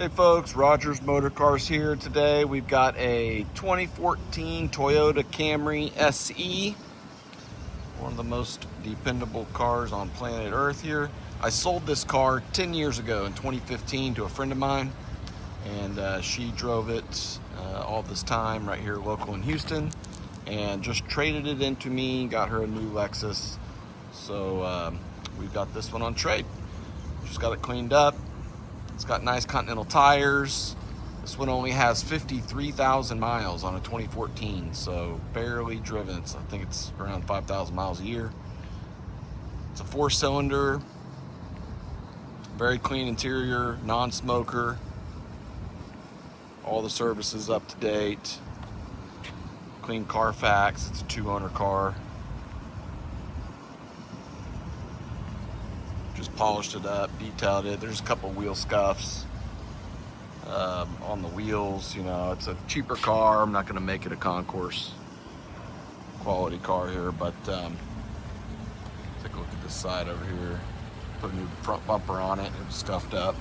Hey folks, Rogers Motor Cars here. Today we've got a 2014 Toyota Camry SE, one of the most dependable cars on planet Earth here. I sold this car 10 years ago in 2015 to a friend of mine, and she drove it all this time right here local in Houston, and just traded it into me, got her a new Lexus. So we've got this one on trade. Just got it cleaned up. It's got nice Continental tires. This one only has 53,000 miles on a 2014, so barely driven. I think it's around 5,000 miles a year. It's a 4-cylinder, very clean interior, non-smoker. All the services up to date. Clean Carfax. It's a 2-owner car. Just polished it up, detailed it. There's a couple wheel scuffs on the wheels. You know, it's a cheaper car. I'm not going to make it a concourse quality car here, but take a look at this side over here. Put a new front bumper on it. It was scuffed up.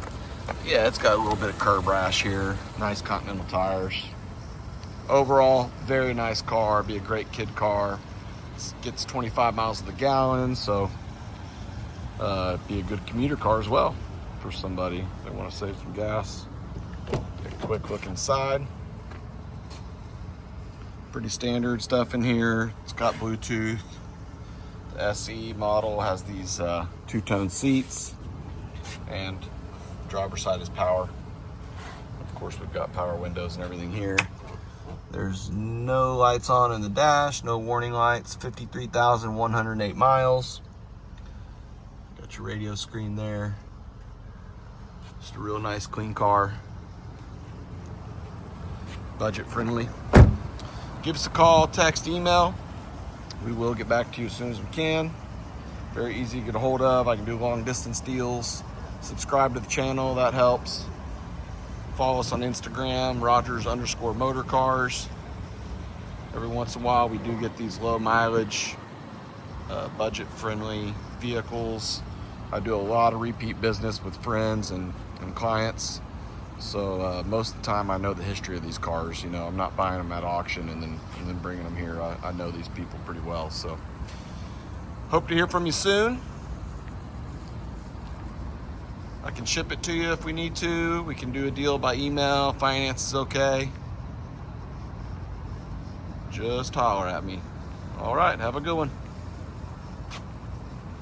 Yeah, it's got a little bit of curb rash here. Nice Continental tires. Overall, very nice car. Be a great kid car. It gets 25 miles to the gallon, so be a good commuter car as well for somebody that want to save some gas. Take a quick look inside. Pretty standard stuff in here. It's got Bluetooth. The SE model has these two-tone seats, and driver's side is power. Of course, we've got power windows and everything here. There's no lights on in the dash, no warning lights. 53,108 miles. Got your radio screen there. Just a real nice, clean car. Budget friendly. Give us a call, text, email. We will get back to you as soon as we can. Very easy to get a hold of. I can do long distance deals. Subscribe to the channel, that helps. Follow us on Instagram, Rogers_Motorcars. Every once in a while we do get these low mileage, budget friendly vehicles. I do a lot of repeat business with friends and clients. So most of the time I know the history of these cars. You know, I'm not buying them at auction and then bringing them here. I know these people pretty well. So hope to hear from you soon. I can ship it to you if we need to. We can do a deal by email. Finance is okay. Just holler at me. All right, have a good one.